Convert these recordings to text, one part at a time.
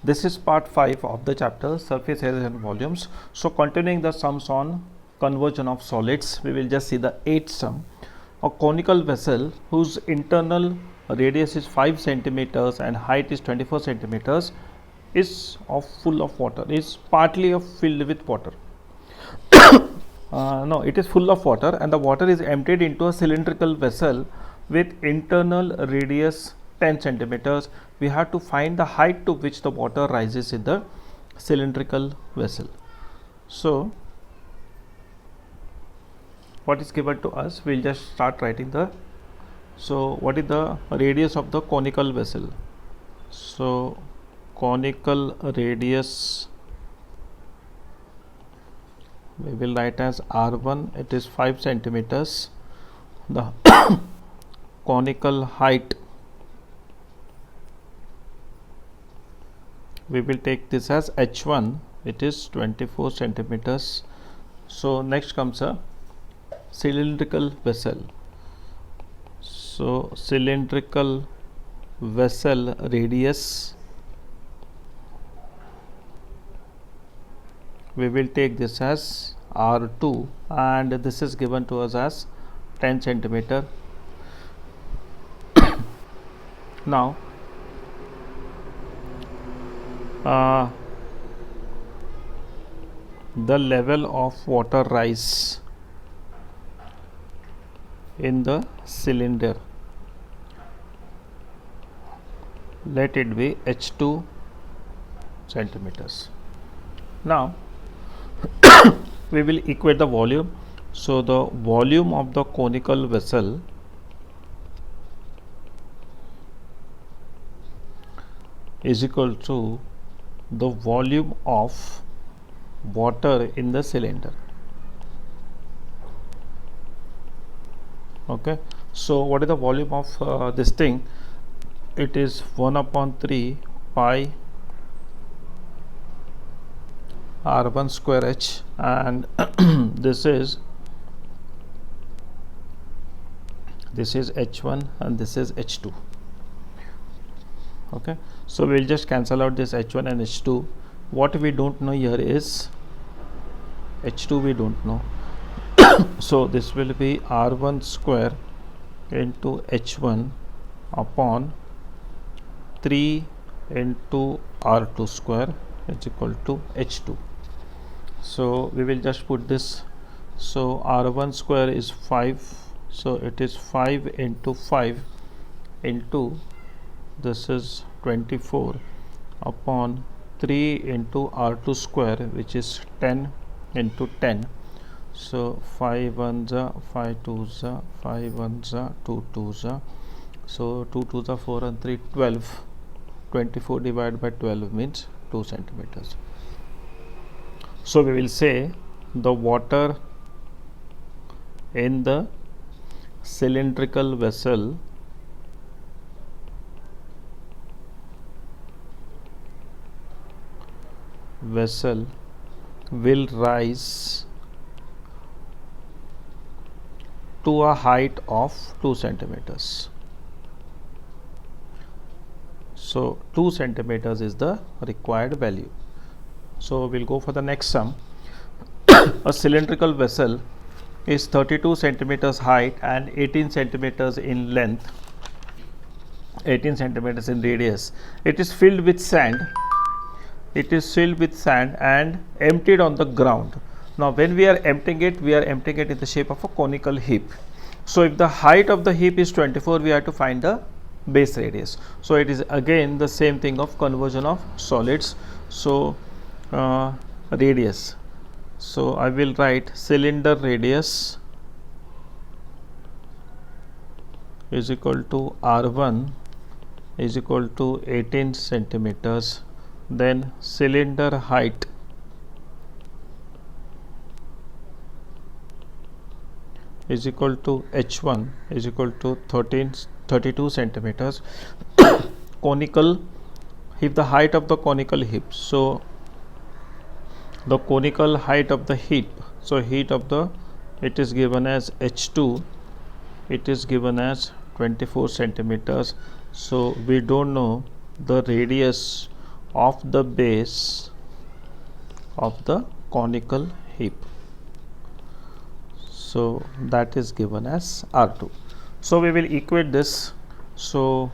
This is part 5 of the chapter surface areas and volumes. So continuing the sums on conversion of solids, we will just see the 8th sum. A conical vessel whose internal radius is 5 centimeters and height is 24 centimeters is full of water, is partly filled with water. No, it is full of water and the water is emptied into a cylindrical vessel with internal radius 10 centimeters. We have to find the height to which the water rises in the cylindrical vessel. So, what is given to us? We will just start writing the. So, what is the radius of the conical vessel? So, conical radius we will write as R1, it is 5 centimeters. The conical height, we will take this as H1, it is 24 centimeters. So, next comes a cylindrical vessel. So, cylindrical vessel radius, we will take this as R2 and this is given to us as 10 centimeter. Now, the level of water rise in the cylinder, let it be H2 centimeters. Now, we will equate the volume. So, the volume of the conical vessel is equal to the volume of water in the cylinder. Okay. So, what is the volume of this thing? It is 1/3 pi R1 square H, and this is H1 and this is H2. Okay. So, we will just cancel out this H1 and H2. What we don't know here is H2, we don't know. So, this will be R1 square into H1 upon 3 into R2 square is equal to H2. So, we will just put this. So, R1 square is 5. So, it is 5 into 5 into this is 24 upon 3 into R2 square, which is 10 into 10. So, 5 1s are 5 2s are 5 1s are 2 2s are. So, 2 2s are 4 and 3 12. 24 divided by 12 means 2 centimeters. So, we will say the water in the cylindrical vessel will rise to a height of 2 centimeters. So, 2 centimeters is the required value. So, we will go for the next sum. A cylindrical vessel is 32 centimeters height and 18 centimeters in length, 18 centimeters in radius. It is filled with sand. It is filled with sand and emptied on the ground. Now, when we are emptying it, we are emptying it in the shape of a conical heap. So, if the height of the heap is 24, we have to find the base radius. So, it is again the same thing of conversion of solids. So, radius. So, I will write cylinder radius is equal to R1 is equal to 18 centimeters. Then cylinder height is equal to H1 is equal to 32 centimeters. Conical heap, the height of the conical heap. So, the conical height of the heap. So, heat of the, it is given as H2, it is given as 24 centimeters. So, we don't know the radius of the base of the conical heap. So that is given as R2. So we will equate this. So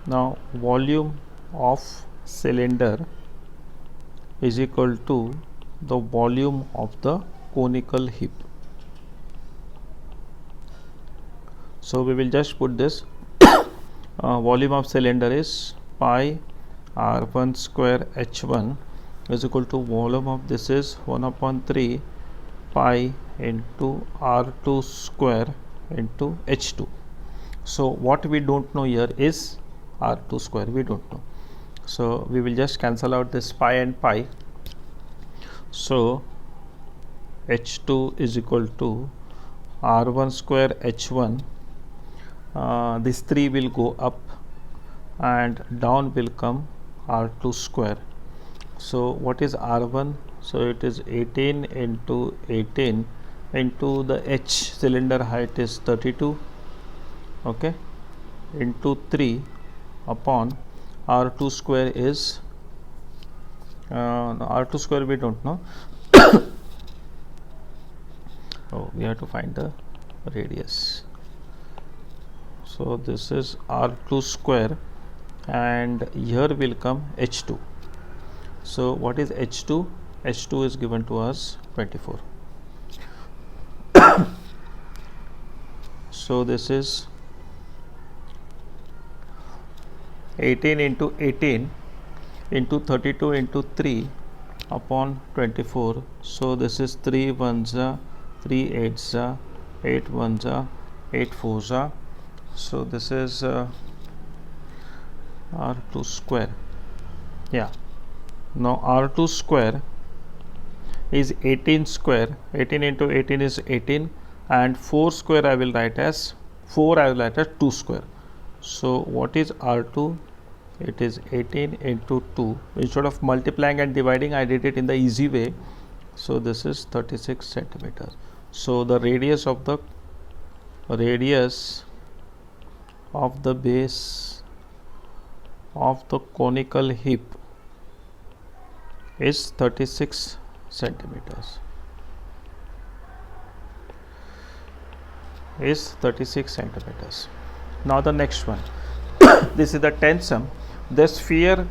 now volume of cylinder is equal to the volume of the conical heap. So we will just put this volume of cylinder is pi r1 square h1 is equal to volume of this is 1 upon 3 pi into r2 square into h2. So what we don't know here is r2 square, we don't know. So we will just cancel out this pi and pi. So h2 is equal to r1 square h1. This 3 will go up and down will come r2 square. So what is r1? So it is 18 into 18 into the h, cylinder height is 32, okay, into 3 upon r2 square is r2 square we don't know. Oh, we have to find the radius. So this is r2 square and here will come h2. So what is h2? h2 is given to us 24. So this is 18 into 18 into 32 into 3 upon 24. So this is 3 ones, 3 eights, 8 ones, 8 fours. So this is r2 square. Yeah. Now r2 square is 18 square. 18 into 18 is 18 and 4 square I will write as 4, I will write as 2 square. So what is r2? It is 18 into 2. Instead of multiplying and dividing, I did it in the easy way. So this is 36 centimeters. So the radius of the base of the conical heap is 36 centimeters. Now the next one. This is the tenth sum. The sphere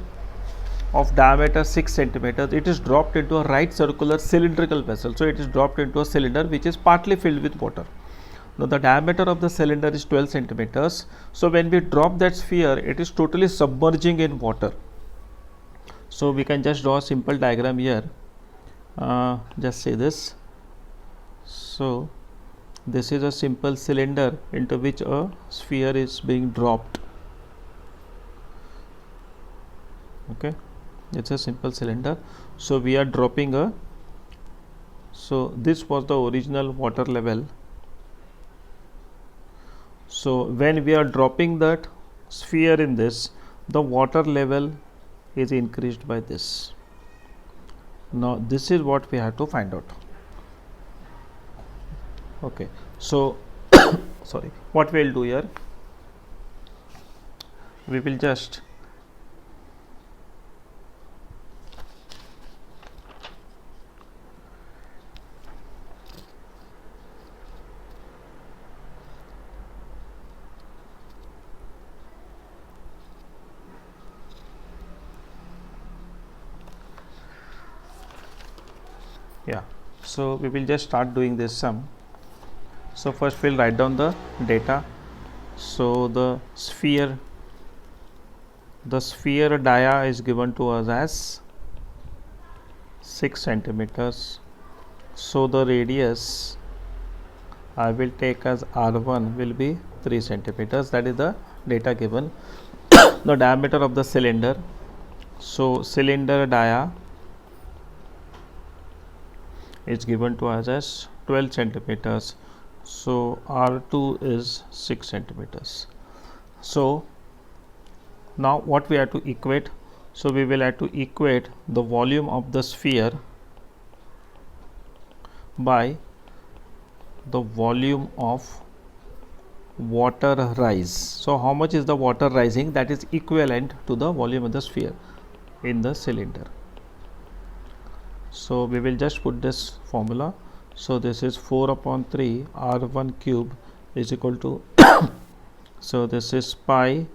of diameter 6 centimeters, it is dropped into a right circular cylindrical vessel. So it is dropped into a cylinder which is partly filled with water. Now the diameter of the cylinder is 12 centimeters. So when we drop that sphere, it is totally submerging in water. So we can just draw a simple diagram here. Just say this. So this is a simple cylinder into which a sphere is being dropped. Okay, it's a simple cylinder. So we are dropping a, so this was the original water level. So when we are dropping that sphere in this, the water level is increased by this. Now this is what we have to find out. Okay, so sorry, what we will do here, we will just so we will just start doing this sum. So first we'll write down the data. So the sphere dia is given to us as 6 centimeters. So the radius I will take as r1 will be 3 centimeters. That is the data given. The diameter of the cylinder. So cylinder dia is given to us as 12 centimeters. So R2 is 6 centimeters. So now what we have to equate? So we will have to equate the volume of the sphere by the volume of water rise. So how much is the water rising? That is equivalent to the volume of the sphere. in the cylinder. So we will just put this formula. So this is 4 upon 3 r1 cube is equal to so this is pi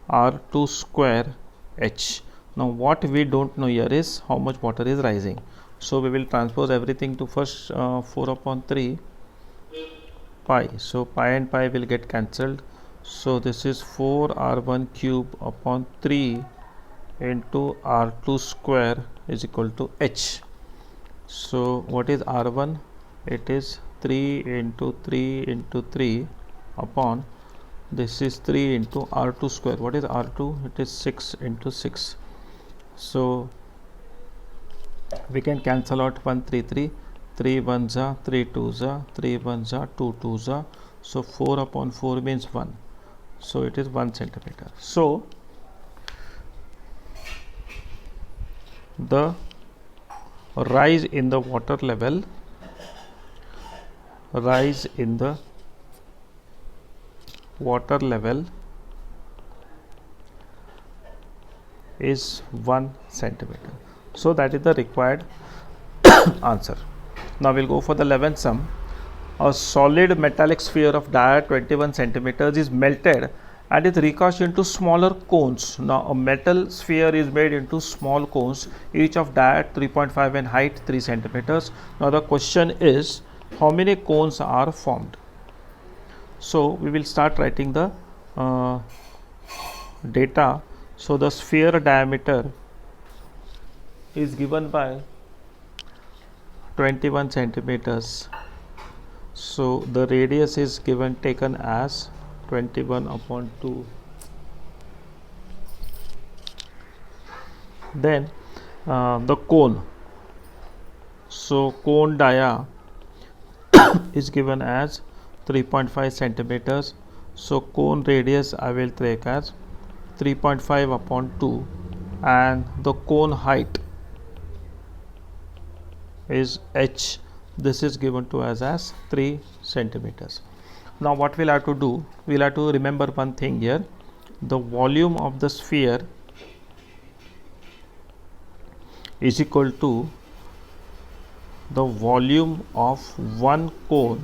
r2 square h. Now what we don't know here is how much water is rising. So we will transpose everything to first 4 upon 3 pi. So pi and pi will get cancelled. So this is 4 r1 cube upon 3 into r2 square is equal to h. So what is r1? It is 3 into 3 into 3 upon this is 3 into r2 square. What is r2? It is 6 into 6. So we can cancel out 1 3 3 3 1s are 3 2s are 3 1s are 2 2s are. So 4 upon 4 means 1. So it is 1 centimeter. So the rise in the water level is 1 centimeter. So that is the required answer. Now we'll go for the 11th sum. A solid metallic sphere of diameter 21 centimeters is melted and is recast into smaller cones. Now a metal sphere is made into small cones, each of diameter 3.5 and height 3 centimeters. Now the question is, how many cones are formed? So we will start writing the data. So the sphere diameter is given by 21 centimeters. So the radius is taken as 21 upon 2. Then the cone. So cone dia is given as 3.5 centimeters. So cone radius I will take as 3.5 upon 2, and the cone height is h. This is given to us as 3 centimeters. Now what we'll have to do, we'll have to remember one thing here. The volume of the sphere is equal to the volume of one cone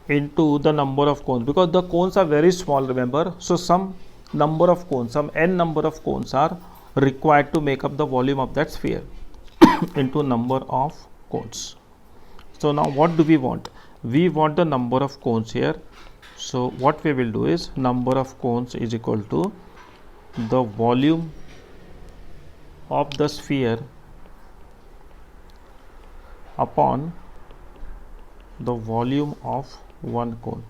into the number of cones, because the cones are very small, remember. So some number of cones, some n number of cones are required to make up the volume of that sphere into number of cones. So now what do we want? We want the number of cones here. So what we will do is, number of cones is equal to the volume of the sphere upon the volume of one cone.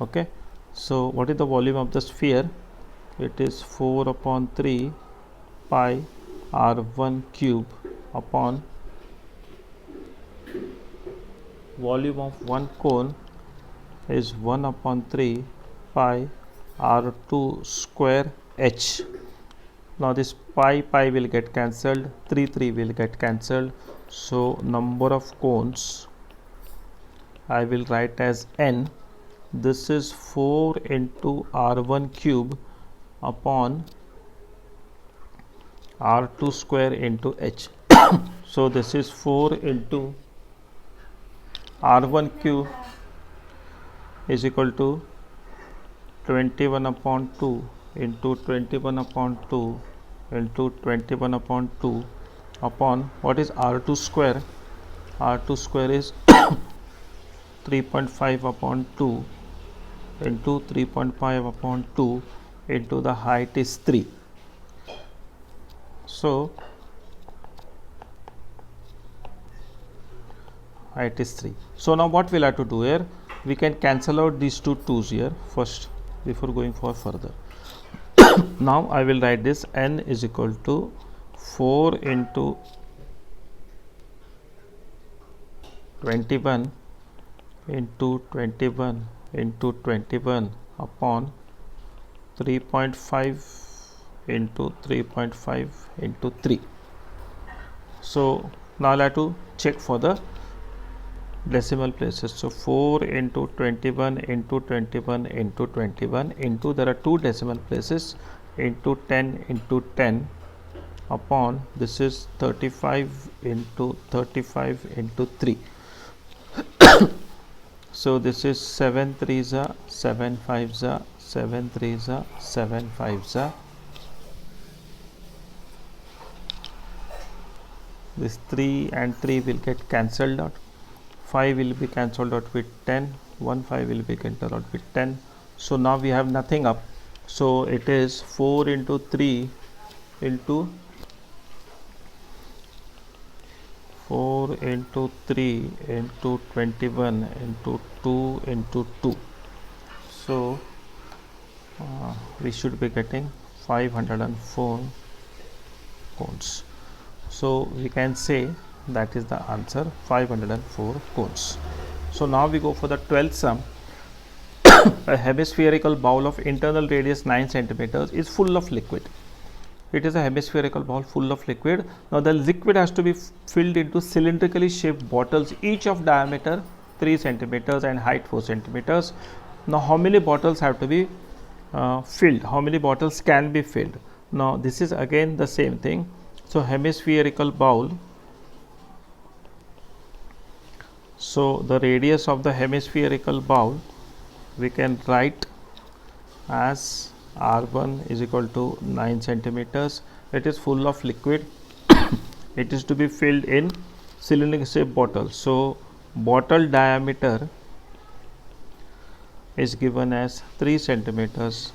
Okay, so what is the volume of the sphere? It is 4 upon 3 pi r1 cube upon volume of one cone is 1 upon 3 pi r2 square h. Now this pi will get cancelled, 3 will get cancelled. So number of cones I will write as n. This is 4 into r1 cube upon r2 square into h. So this is 4 into r1 cube is equal to 21 upon 2 into 21 upon 2 into 21 upon 2 upon what is r2 square? R2 square is 3.5 upon 2 into 3.5 upon 2 into the height is 3. So height is 3. So now what we'll have to do here, we can cancel out these two 2's here first before going for further. Now I will write this, n is equal to 4 into 21 into 21 into 21 upon 3.5 into 3.5 into 3. So now I'll have to check for the decimal places. So 4 into 21 into 21 into 21 into, there are 2 decimal places, into 10 into 10 upon, this is 35 into 35 into 3. So this is 7 3s are 7 5s are 7 3s are 7 5s are. This 3 and 3 will get cancelled out. 5 will be cancelled out with 10. 1 5 will be cancelled out with 10. So now we have nothing up. So it is 4 into 3 into 4 into 3 into 21 into 2 into 2. So we should be getting 504 cones. So we can say that is the answer, 504 cones. So now we go for the 12th sum. A hemispherical bowl of internal radius 9 centimeters is full of liquid. It is a hemispherical bowl full of liquid. Now the liquid has to be filled into cylindrically shaped bottles, each of diameter 3 centimeters and height 4 centimeters. Now how many bottles have to be filled? How many bottles can be filled? Now this is again the same thing. So hemispherical bowl. So the radius of the hemispherical bowl we can write as R1 is equal to 9 centimeters. It is full of liquid. It is to be filled in cylindrical shaped bottle. So bottle diameter is given as 3 centimeters.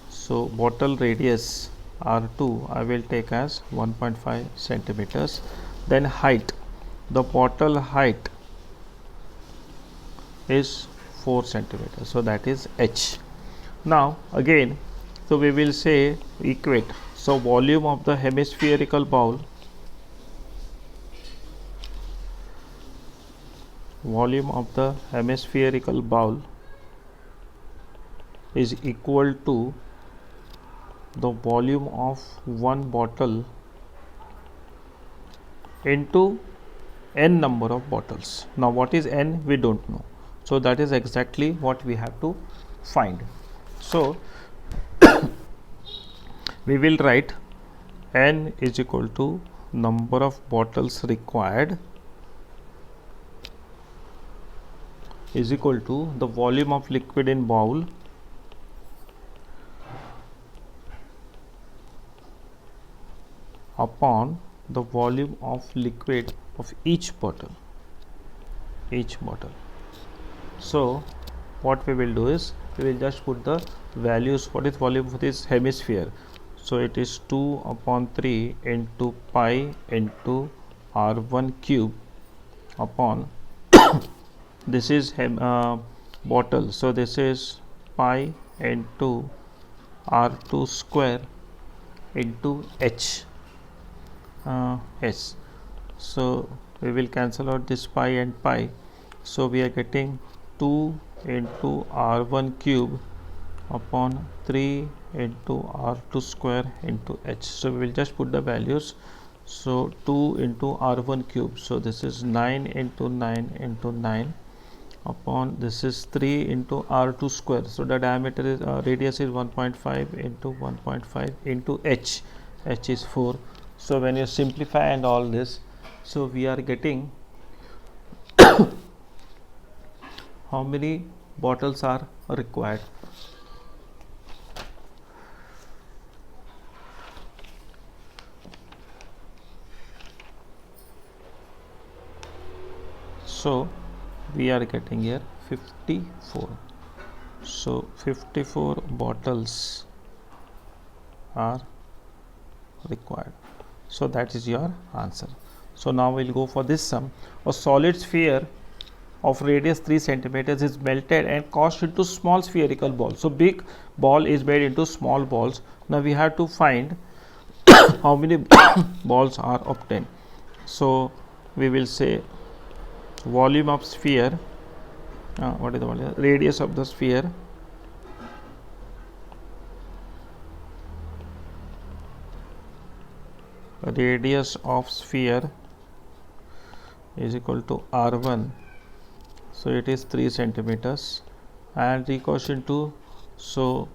So bottle radius R2 I will take as 1.5 centimeters. Then height, the bottle height is 4 centimeters. So that is H. Now again, so we will say equate. So volume of the hemispherical bowl, volume of the hemispherical bowl is equal to the volume of one bottle into n number of bottles. Now what is n? We don't know. So that is exactly what we have to find. So we will write n is equal to number of bottles required is equal to the volume of liquid in bowl upon the volume of liquid of each bottle. So what we will do is we will just put the values. What is volume for this hemisphere? So it is 2 upon 3 into pi into R1 cube upon this is bottle. So this is pi into R2 square into H. S. So we will cancel out this pi and pi. So we are getting 2 into R1 cube upon 3 into R2 square into H. So we will just put the values. So 2 into R1 cube. So this is 9 into 9 into 9 upon this is 3 into R2 square. So the diameter is radius is 1.5 into 1.5 into H. H is 4. So when you simplify and all this, so we are getting how many bottles are required. So we are getting here 54. So 54 bottles are required. So that is your answer. So now we'll go for this sum. A solid sphere of radius 3 centimeters is melted and cast into small spherical balls. So big ball is made into small balls. Now we have to find how many balls are obtained. So we will say volume of sphere, what is the volume? Radius of the sphere is equal to R1 so it is 3 centimeters, and equation 2, so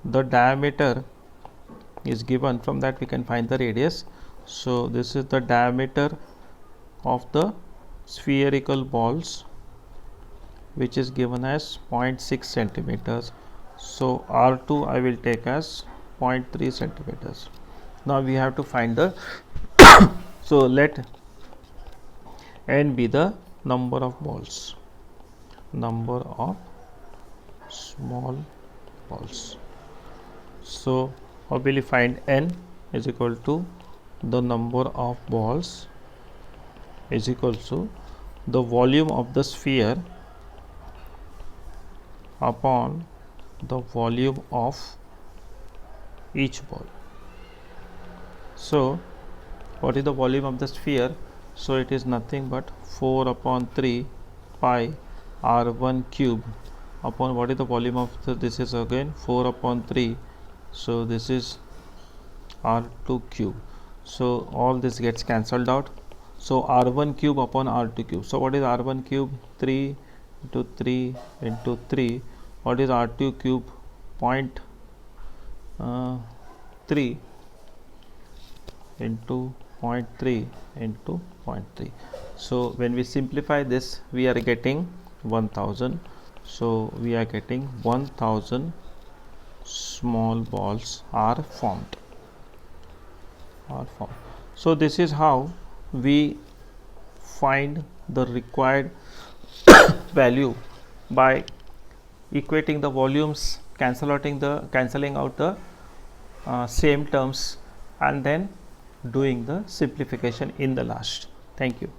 the diameter is given, from that we can find the radius. So this is the diameter of the spherical balls, which is given as 0.6 centimeters. So R2 I will take as 0.3 centimeters. Now we have to find the so let n be the number of balls, number of small balls. So how will you find n is equal to the number of balls is equal to the volume of the sphere upon the volume of each ball. So what is the volume of the sphere? So it is nothing but 4 upon 3 pi r1 cube upon what is the volume of this is again 4 upon 3, so this is r2 cube. So all this gets cancelled out, so r1 cube upon r2 cube. So what is r1 cube? 3 into 3 into 3. What is r2 cube? 0.3 into 0.3 into 0.3. So when we simplify this, we are getting 1000. So we are getting 1000 small balls are formed. So this is how we find the required value by equating the volumes, cancelling out the same terms, and then doing the simplification in the last. Thank you.